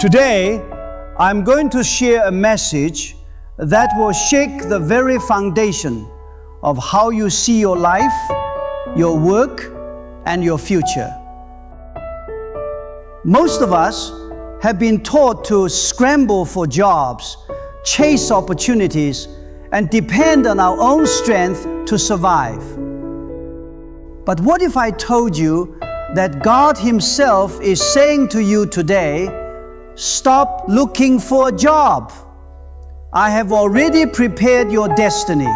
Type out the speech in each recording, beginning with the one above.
Today, I'm going to share a message that will shake the very foundation of how you see your life, your work, and your future. Most of us have been taught to scramble for jobs, chase opportunities, and depend on our own strength to survive. But what if I told you that God Himself is saying to you today, stop looking for a job. I have already prepared your destiny.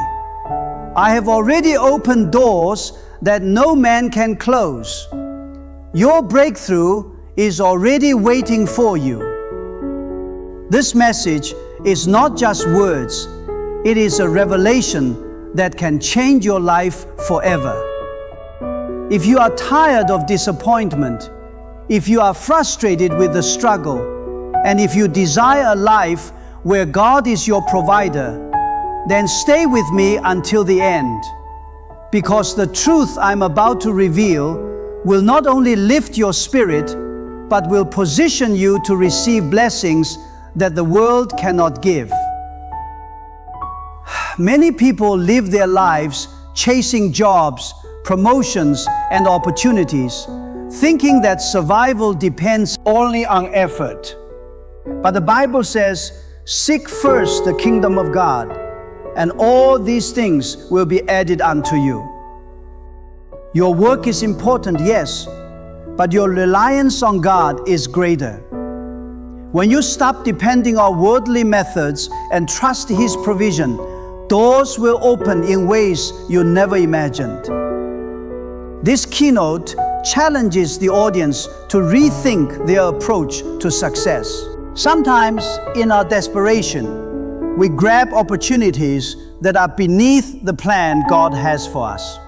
I have already opened doors that no man can close. Your breakthrough is already waiting for you. This message is not just words, it is a revelation that can change your life forever. If you are tired of disappointment, if you are frustrated with the struggle, and if you desire a life where God is your provider, then stay with me until the end, because the truth I'm about to reveal will not only lift your spirit, but will position you to receive blessings that the world cannot give. Many people live their lives chasing jobs, promotions, and opportunities, thinking that survival depends only on effort. But the Bible says, seek first the kingdom of God, and all these things will be added unto you. Your work is important, yes, but your reliance on God is greater. When you stop depending on worldly methods and trust His provision, doors will open in ways you never imagined. This keynote challenges the audience to rethink their approach to success. Sometimes, in our desperation, we grab opportunities that are beneath the plan God has for us.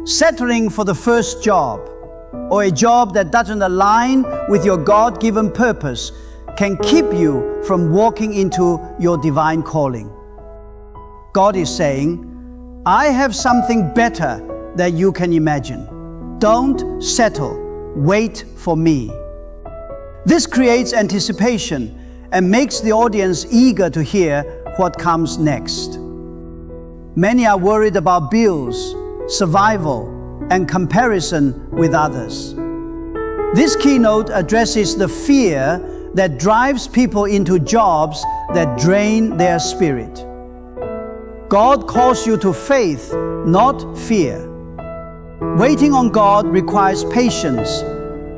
Settling for the first job, or a job that doesn't align with your God-given purpose, can keep you from walking into your divine calling. God is saying, I have something better that you can imagine. Don't settle, wait for me. This creates anticipation and makes the audience eager to hear what comes next. Many are worried about bills, survival, and comparison with others. This keynote addresses the fear that drives people into jobs that drain their spirit. God calls you to faith, not fear. Waiting on God requires patience,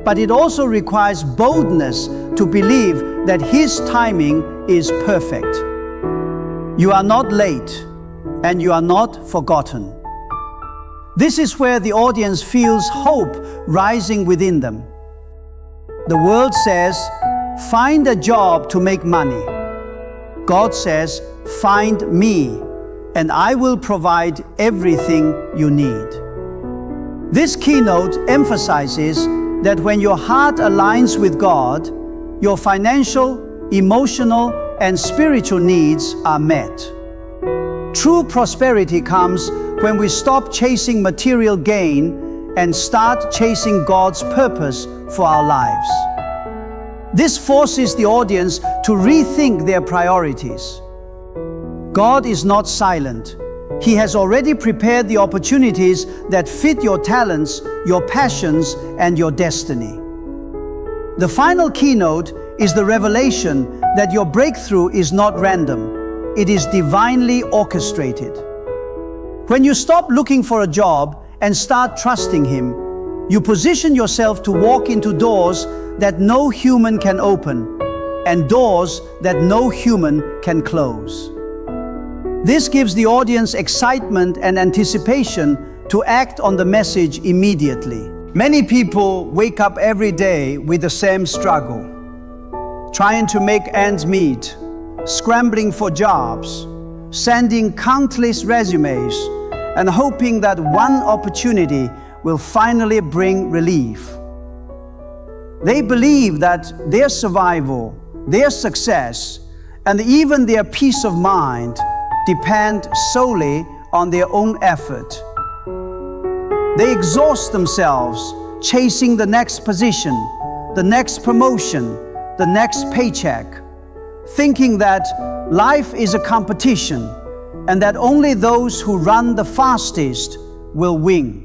but it also requires boldness to believe that His timing is perfect. You are not late, and you are not forgotten. This is where the audience feels hope rising within them. The world says, find a job to make money. God says, find me, and I will provide everything you need. This keynote emphasizes that when your heart aligns with God, your financial, emotional, and spiritual needs are met. True prosperity comes when we stop chasing material gain and start chasing God's purpose for our lives. This forces the audience to rethink their priorities. God is not silent. He has already prepared the opportunities that fit your talents, your passions, and your destiny. The final keynote is the revelation that your breakthrough is not random. It is divinely orchestrated. When you stop looking for a job and start trusting Him, you position yourself to walk into doors that no human can open and doors that no human can close. This gives the audience excitement and anticipation to act on the message immediately. Many people wake up every day with the same struggle, trying to make ends meet, scrambling for jobs, sending countless resumes, and hoping that one opportunity will finally bring relief. They believe that their survival, their success, and even their peace of mind depend solely on their own effort. They exhaust themselves chasing the next position, the next promotion, the next paycheck, thinking that life is a competition and that only those who run the fastest will win.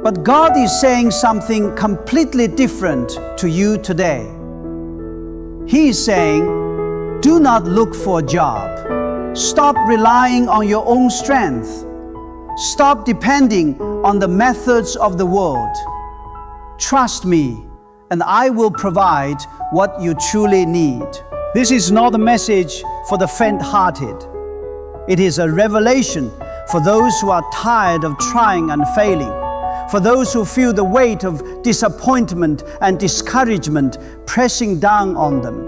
But God is saying something completely different to you today. He is saying, do not look for a job. Stop relying on your own strength. Stop depending on the methods of the world. Trust me, and I will provide what you truly need. This is not a message for the faint-hearted. It is a revelation for those who are tired of trying and failing, for those who feel the weight of disappointment and discouragement pressing down on them.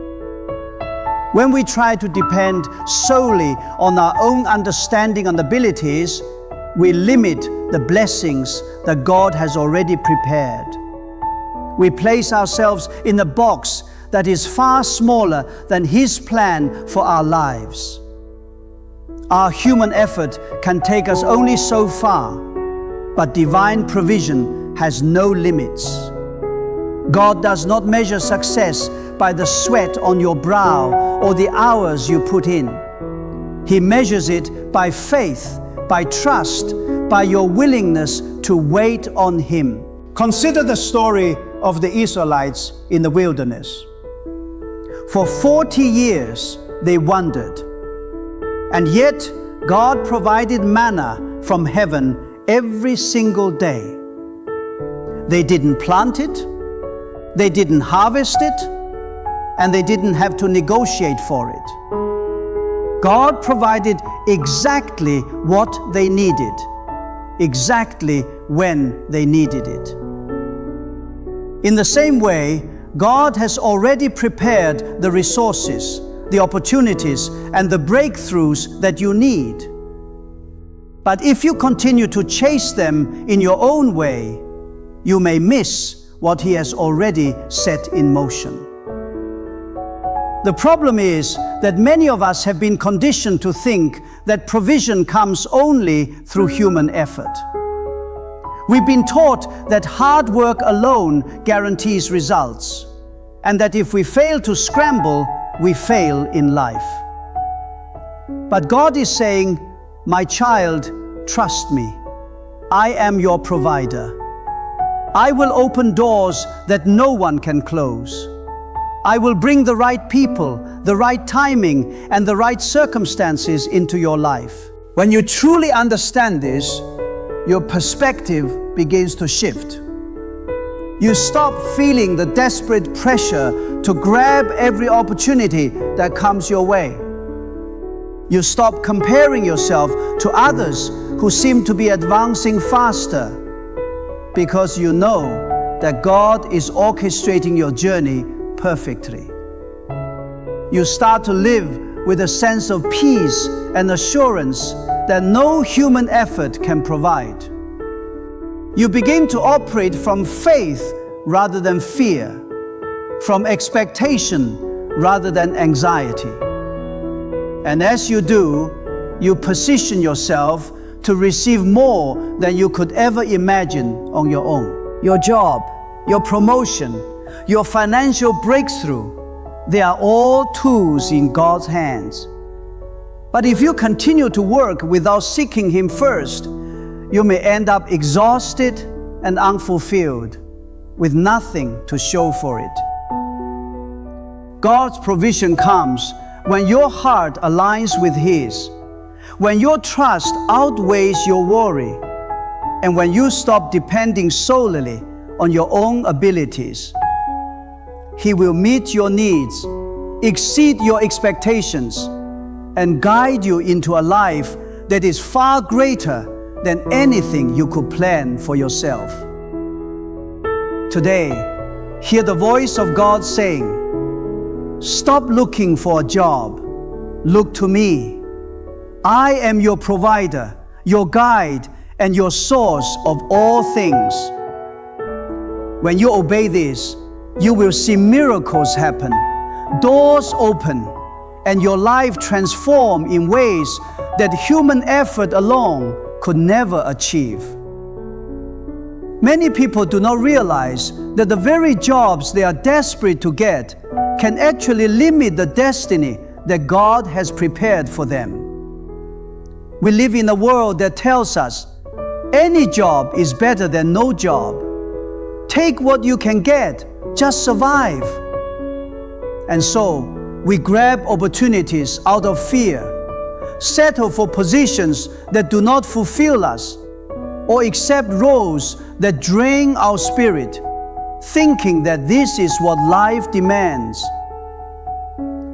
When we try to depend solely on our own understanding and abilities, we limit the blessings that God has already prepared. We place ourselves in a box that is far smaller than His plan for our lives. Our human effort can take us only so far, but divine provision has no limits. God does not measure success by the sweat on your brow or the hours you put in. He measures it by faith, by trust, by your willingness to wait on Him. Consider the story of the Israelites in the wilderness. For 40 years they wandered, and yet God provided manna from heaven every single day. They didn't plant it, they didn't harvest it, and they didn't have to negotiate for it. God provided exactly what they needed, exactly when they needed it. In the same way, God has already prepared the resources, the opportunities, and the breakthroughs that you need. But if you continue to chase them in your own way, you may miss what He has already set in motion. The problem is that many of us have been conditioned to think that provision comes only through human effort. We've been taught that hard work alone guarantees results, and that if we fail to scramble, we fail in life. But God is saying, my child, trust me. I am your provider. I will open doors that no one can close. I will bring the right people, the right timing, and the right circumstances into your life. When you truly understand this, your perspective begins to shift. You stop feeling the desperate pressure to grab every opportunity that comes your way. You stop comparing yourself to others who seem to be advancing faster, because you know that God is orchestrating your journey perfectly. You start to live with a sense of peace and assurance that no human effort can provide. You begin to operate from faith rather than fear, from expectation rather than anxiety. And as you do, you position yourself to receive more than you could ever imagine on your own. Your job, your promotion, your financial breakthrough, they are all tools in God's hands. But if you continue to work without seeking Him first, you may end up exhausted and unfulfilled, with nothing to show for it. God's provision comes when your heart aligns with His, when your trust outweighs your worry, and when you stop depending solely on your own abilities. He will meet your needs, exceed your expectations, and guide you into a life that is far greater than anything you could plan for yourself. Today, hear the voice of God saying, stop looking for a job. Look to me. I am your provider, your guide, and your source of all things. When you obey this, you will see miracles happen, doors open, and your life transform in ways that human effort alone could never achieve. Many people do not realize that the very jobs they are desperate to get can actually limit the destiny that God has prepared for them. We live in a world that tells us any job is better than no job. Take what you can get, just survive. And so we grab opportunities out of fear, settle for positions that do not fulfill us, or accept roles that drain our spirit, thinking that this is what life demands.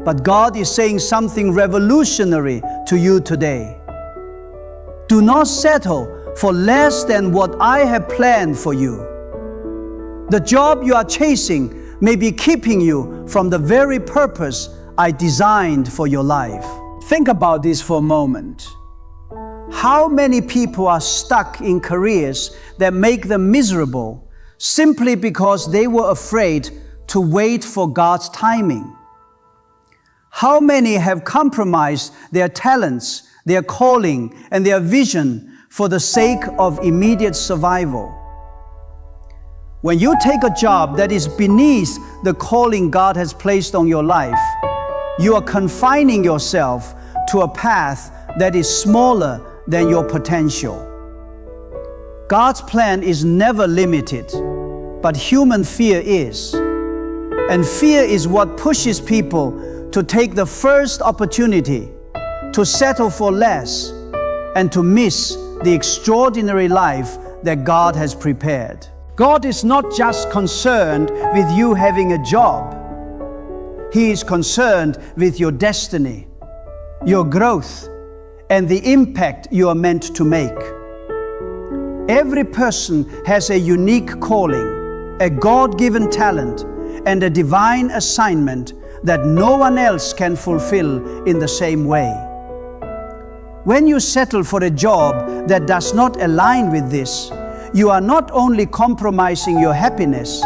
But God is saying something revolutionary to you today. Do not settle for less than what I have planned for you. The job you are chasing may be keeping you from the very purpose I designed for your life. Think about this for a moment. How many people are stuck in careers that make them miserable simply because they were afraid to wait for God's timing? How many have compromised their talents, their calling, and their vision for the sake of immediate survival? When you take a job that is beneath the calling God has placed on your life, you are confining yourself to a path that is smaller than your potential. God's plan is never limited, but human fear is. And fear is what pushes people to take the first opportunity, to settle for less, and to miss the extraordinary life that God has prepared. God is not just concerned with you having a job. He is concerned with your destiny, your growth, and the impact you are meant to make. Every person has a unique calling, a God-given talent, and a divine assignment that no one else can fulfill in the same way. When you settle for a job that does not align with this, you are not only compromising your happiness,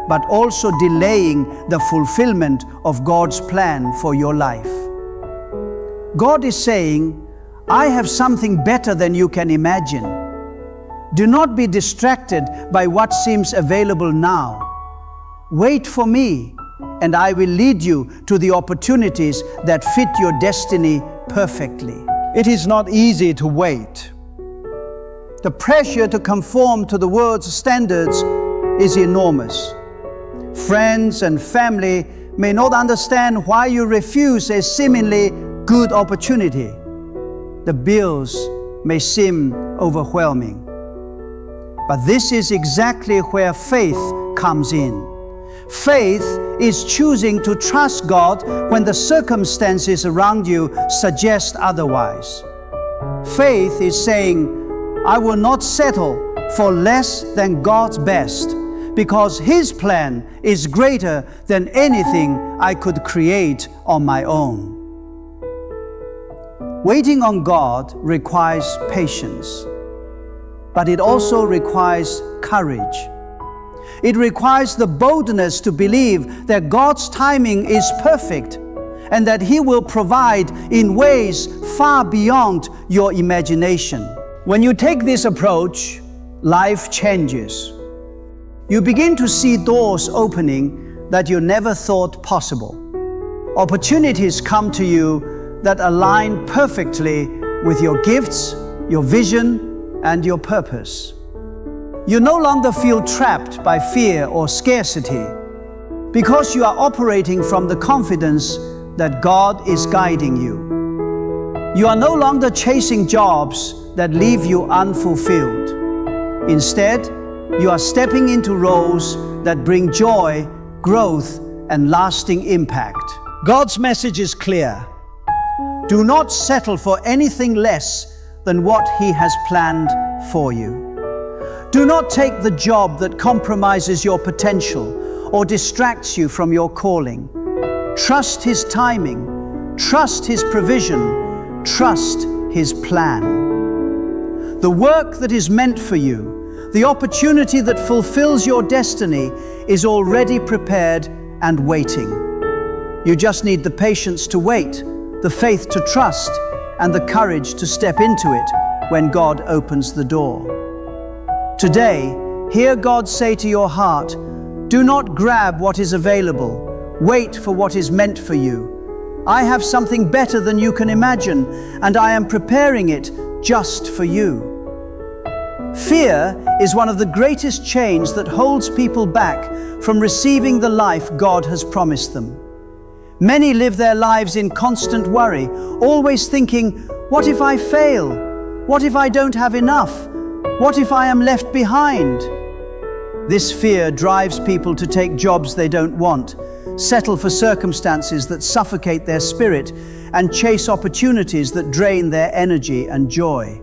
but also delaying the fulfillment of God's plan for your life. God is saying, I have something better than you can imagine. Do not be distracted by what seems available now. Wait for me, and I will lead you to the opportunities that fit your destiny perfectly. It is not easy to wait. The pressure to conform to the world's standards is enormous. Friends and family may not understand why you refuse a seemingly good opportunity. The bills may seem overwhelming. But this is exactly where faith comes in. Faith is choosing to trust God when the circumstances around you suggest otherwise. Faith is saying, I will not settle for less than God's best, because His plan is greater than anything I could create on my own. Waiting on God requires patience, but it also requires courage. It requires the boldness to believe that God's timing is perfect and that He will provide in ways far beyond your imagination. When you take this approach, life changes. You begin to see doors opening that you never thought possible. Opportunities come to you that align perfectly with your gifts, your vision, and your purpose. You no longer feel trapped by fear or scarcity because you are operating from the confidence that God is guiding you. You are no longer chasing jobs that leave you unfulfilled. Instead, you are stepping into roles that bring joy, growth, and lasting impact. God's message is clear. Do not settle for anything less than what He has planned for you. Do not take the job that compromises your potential or distracts you from your calling. Trust His timing, trust His provision, trust His plan. The work that is meant for you, the opportunity that fulfills your destiny, is already prepared and waiting. You just need the patience to wait, the faith to trust, and the courage to step into it when God opens the door. Today, Hear God say to your heart, do not grab what is available. Wait for what is meant for you. I have something better than you can imagine, and I am preparing it just for you. Fear is one of the greatest chains that holds people back from receiving the life God has promised them. Many live their lives in constant worry, always thinking, what if I fail? What if I don't have enough? What if I am left behind? This fear drives people to take jobs they don't want, settle for circumstances that suffocate their spirit, and chase opportunities that drain their energy and joy.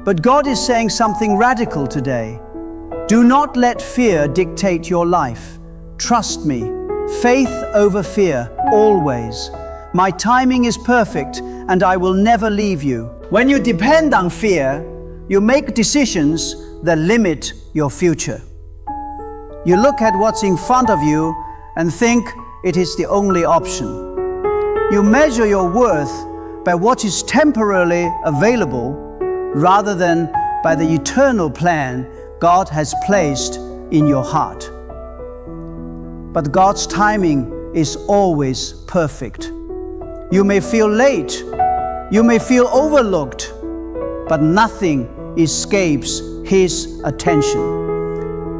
But God is saying something radical today. Do not let fear dictate your life. Trust me, faith over fear, always. My timing is perfect, and I will never leave you. When you depend on fear, you make decisions that limit your future. You look at what's in front of you and think it is the only option. You measure your worth by what is temporarily available rather than by the eternal plan God has placed in your heart. But God's timing is always perfect. You may feel late, you may feel overlooked, but nothing escapes His attention.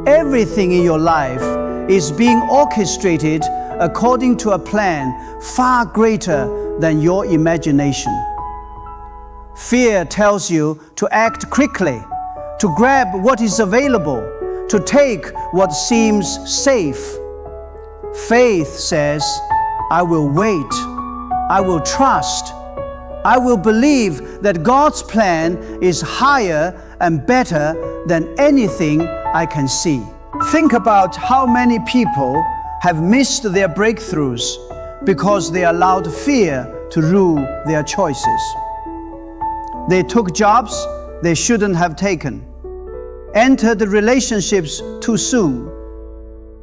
Everything in your life is being orchestrated according to a plan far greater than your imagination. Fear tells you to act quickly, to grab what is available, to take what seems safe. Faith says, I will wait, I will trust, I will believe that God's plan is higher and better than anything I can see. Think about how many people have missed their breakthroughs because they allowed fear to rule their choices. They took jobs they shouldn't have taken, entered relationships too soon,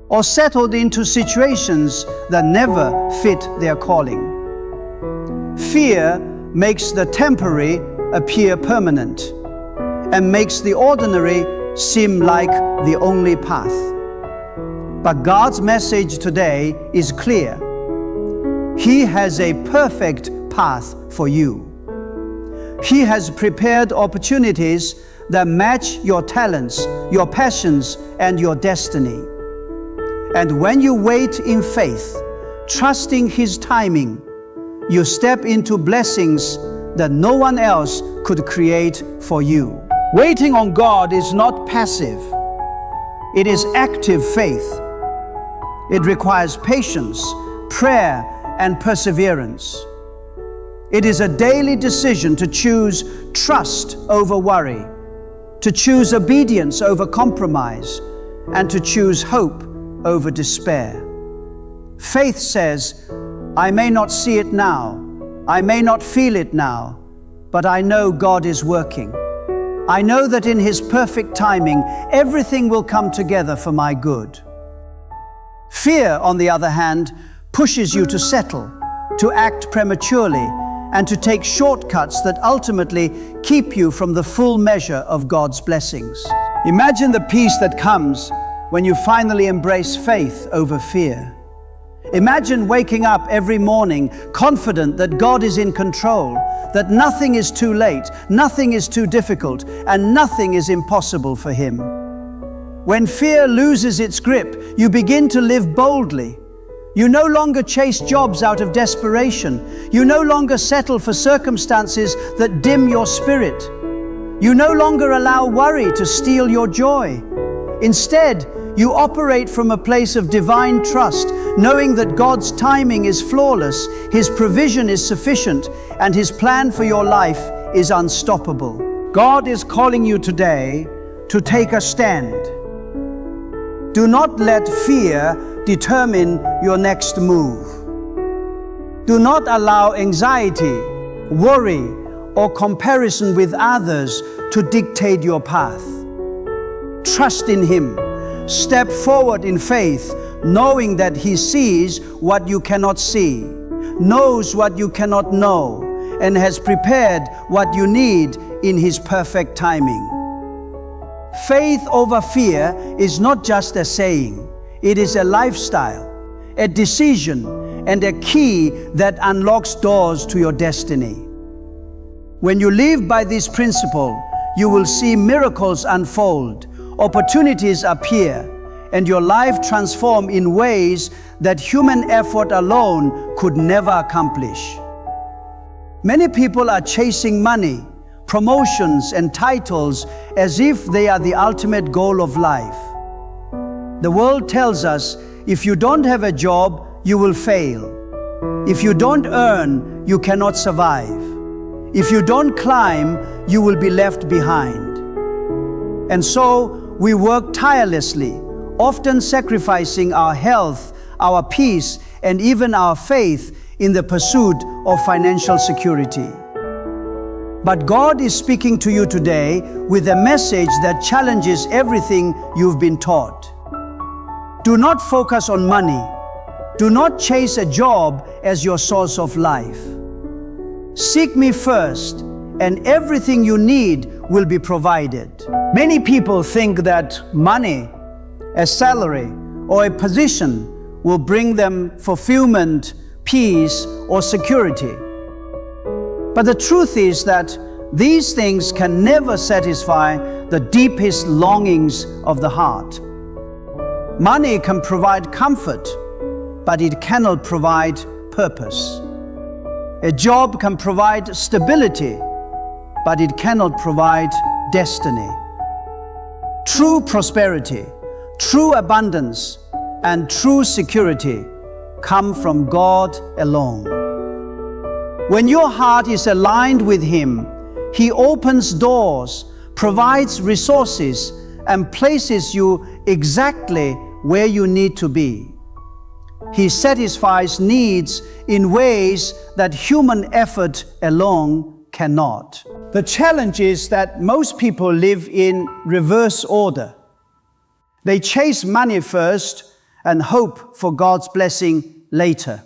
or settled into situations that never fit their calling. Fear makes the temporary appear permanent and makes the ordinary seem like the only path. But God's message today is clear. He has a perfect path for you. He has prepared opportunities that match your talents, your passions, and your destiny. And when you wait in faith, trusting His timing, you step into blessings that no one else could create for you. Waiting on God is not passive. It is active faith. It requires patience, prayer, and perseverance. It is a daily decision to choose trust over worry, to choose obedience over compromise, and to choose hope over despair. Faith says, I may not see it now, I may not feel it now, but I know God is working. I know that in His perfect timing, everything will come together for my good. Fear, on the other hand, pushes you to settle, to act prematurely, and to take shortcuts that ultimately keep you from the full measure of God's blessings. Imagine the peace that comes when you finally embrace faith over fear. Imagine waking up every morning confident that God is in control, that nothing is too late, nothing is too difficult, and nothing is impossible for Him. When fear loses its grip, you begin to live boldly. You no longer chase jobs out of desperation. You no longer settle for circumstances that dim your spirit. You no longer allow worry to steal your joy. Instead, you operate from a place of divine trust, knowing that God's timing is flawless, His provision is sufficient, and His plan for your life is unstoppable. God is calling you today to take a stand. Do not let fear determine your next move. Do not allow anxiety, worry, or comparison with others to dictate your path. Trust in Him. Step forward in faith, knowing that He sees what you cannot see, knows what you cannot know, and has prepared what you need in His perfect timing. Faith over fear is not just a saying, it is a lifestyle, a decision, and a key that unlocks doors to your destiny. When you live by this principle, you will see miracles unfold, opportunities appear, and your life transform in ways that human effort alone could never accomplish. Many people are chasing money, promotions, and titles as if they are the ultimate goal of life. The world tells us if you don't have a job, you will fail. If you don't earn, you cannot survive. If you don't climb, you will be left behind. And so we work tirelessly, often sacrificing our health, our peace, and even our faith in the pursuit of financial security. But God is speaking to you today with a message that challenges everything you've been taught. Do not focus on money. Do not chase a job as your source of life. Seek me first, and everything you need will be provided. Many people think that money, a salary, or a position will bring them fulfillment, peace, or security. But the truth is that these things can never satisfy the deepest longings of the heart. Money can provide comfort, but it cannot provide purpose. A job can provide stability, but it cannot provide destiny. True prosperity, true abundance, and true security come from God alone. When your heart is aligned with Him, He opens doors, provides resources, and places you exactly where you need to be. He satisfies needs in ways that human effort alone cannot. The challenge is that most people live in reverse order. They chase money first and hope for God's blessing later.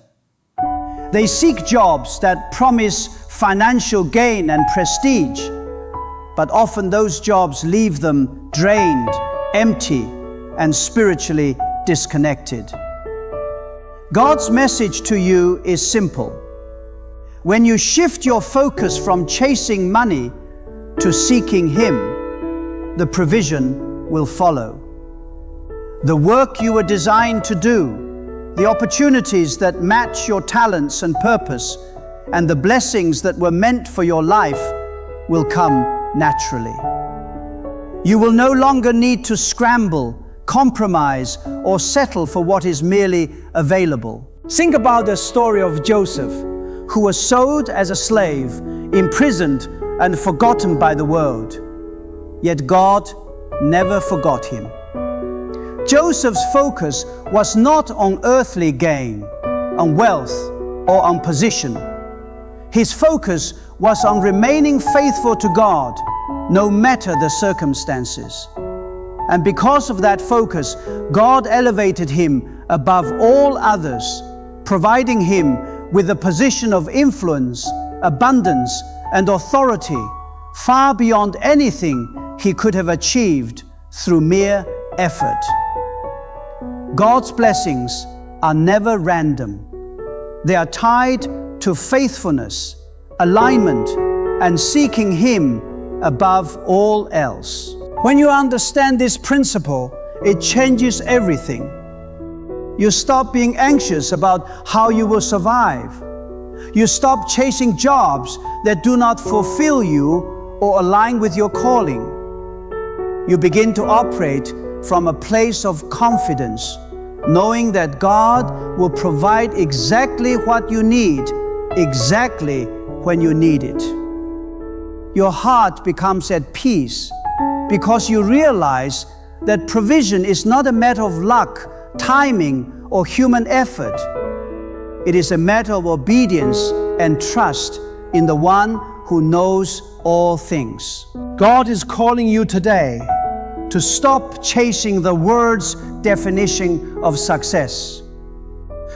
They seek jobs that promise financial gain and prestige, but often those jobs leave them drained, empty, and spiritually disconnected. God's message to you is simple. When you shift your focus from chasing money to seeking Him, the provision will follow. The work you were designed to do, the opportunities that match your talents and purpose, and the blessings that were meant for your life will come naturally. You will no longer need to scramble, compromise, or settle for what is merely available. Think about the story of Joseph, who was sold as a slave, imprisoned, and forgotten by the world. Yet God never forgot him. Joseph's focus was not on earthly gain, on wealth, or on position. His focus was on remaining faithful to God, no matter the circumstances. And because of that focus, God elevated him above all others, providing him with a position of influence, abundance, and authority far beyond anything he could have achieved through mere effort. God's blessings are never random. They are tied to faithfulness, alignment, and seeking Him above all else. When you understand this principle, it changes everything. You stop being anxious about how you will survive. You stop chasing jobs that do not fulfill you or align with your calling. You begin to operate from a place of confidence, knowing that God will provide exactly what you need, exactly when you need it. Your heart becomes at peace because you realize that provision is not a matter of luck, timing, or human effort. It is a matter of obedience and trust in the one who knows all things. God is calling you today to stop chasing the world's definition of success.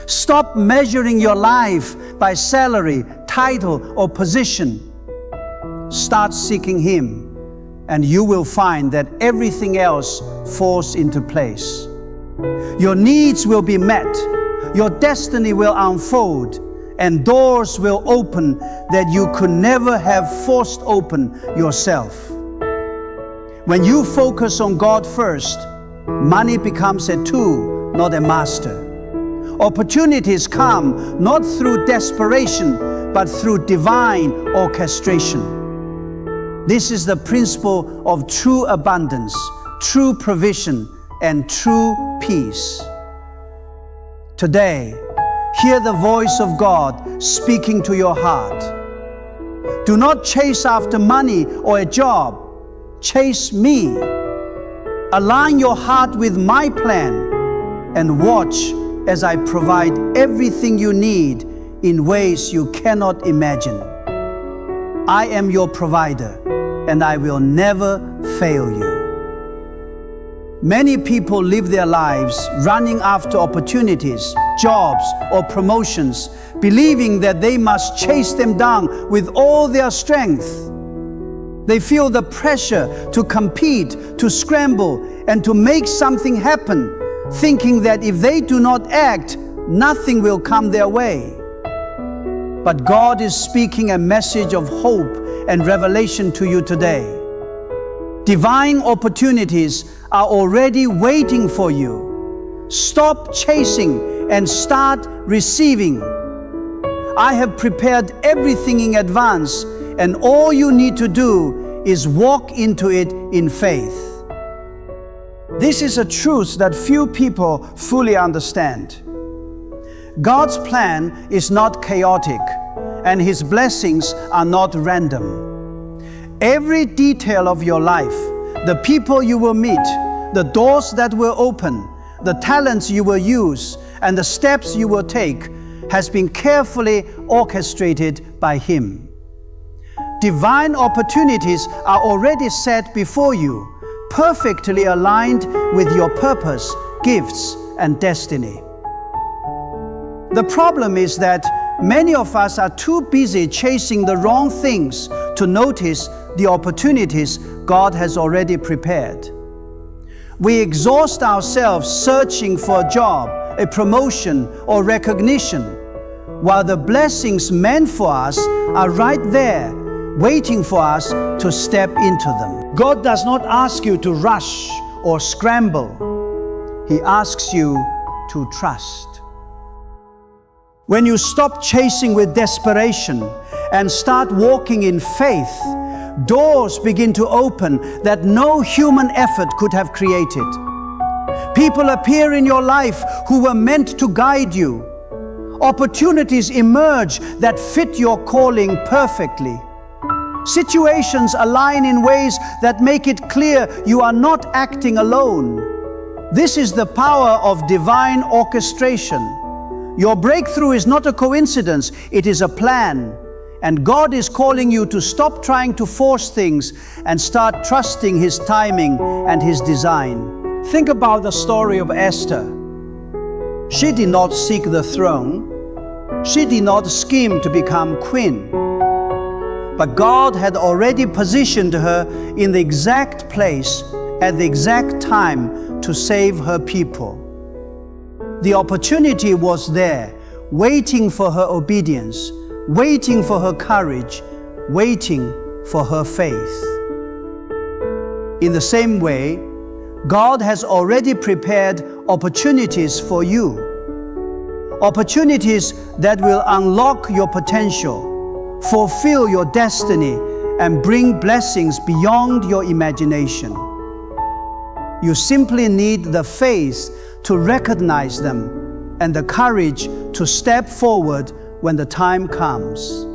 Stop measuring your life by salary, title, or position. Start seeking Him, and you will find that everything else falls into place. Your needs will be met, your destiny will unfold, and doors will open that you could never have forced open yourself. When you focus on God first, money becomes a tool, not a master. Opportunities come not through desperation, but through divine orchestration. This is the principle of true abundance, true provision, and true peace. Today, hear the voice of God speaking to your heart. Do not chase after money or a job. Chase me. Align your heart with my plan and watch as I provide everything you need in ways you cannot imagine. I am your provider, and I will never fail you. Many people live their lives running after opportunities, jobs, or promotions, believing that they must chase them down with all their strength. They feel the pressure to compete, to scramble, and to make something happen, thinking that if they do not act, nothing will come their way. But God is speaking a message of hope and revelation to you today. Divine opportunities are already waiting for you. Stop chasing and start receiving. I have prepared everything in advance, and all you need to do is walk into it in faith. This is a truth that few people fully understand. God's plan is not chaotic, and His blessings are not random. Every detail of your life, the people you will meet, the doors that will open, the talents you will use, and the steps you will take, has been carefully orchestrated by Him. Divine opportunities are already set before you, perfectly aligned with your purpose, gifts, and destiny. The problem is that many of us are too busy chasing the wrong things to notice the opportunities God has already prepared. We exhaust ourselves searching for a job, a promotion, or recognition, while the blessings meant for us are right there, waiting for us to step into them. God does not ask you to rush or scramble. He asks you to trust. When you stop chasing with desperation and start walking in faith, doors begin to open that no human effort could have created. People appear in your life who were meant to guide you. Opportunities emerge that fit your calling perfectly. Situations align in ways that make it clear you are not acting alone. This is the power of divine orchestration. Your breakthrough is not a coincidence, it is a plan. And God is calling you to stop trying to force things and start trusting His timing and His design. Think about the story of Esther. She did not seek the throne. She did not scheme to become queen. But God had already positioned her in the exact place at the exact time to save her people. The opportunity was there, waiting for her obedience, waiting for her courage, waiting for her faith. In the same way, God has already prepared opportunities for you. Opportunities that will unlock your potential, fulfill your destiny, and bring blessings beyond your imagination. You simply need the faith to recognize them and the courage to step forward when the time comes.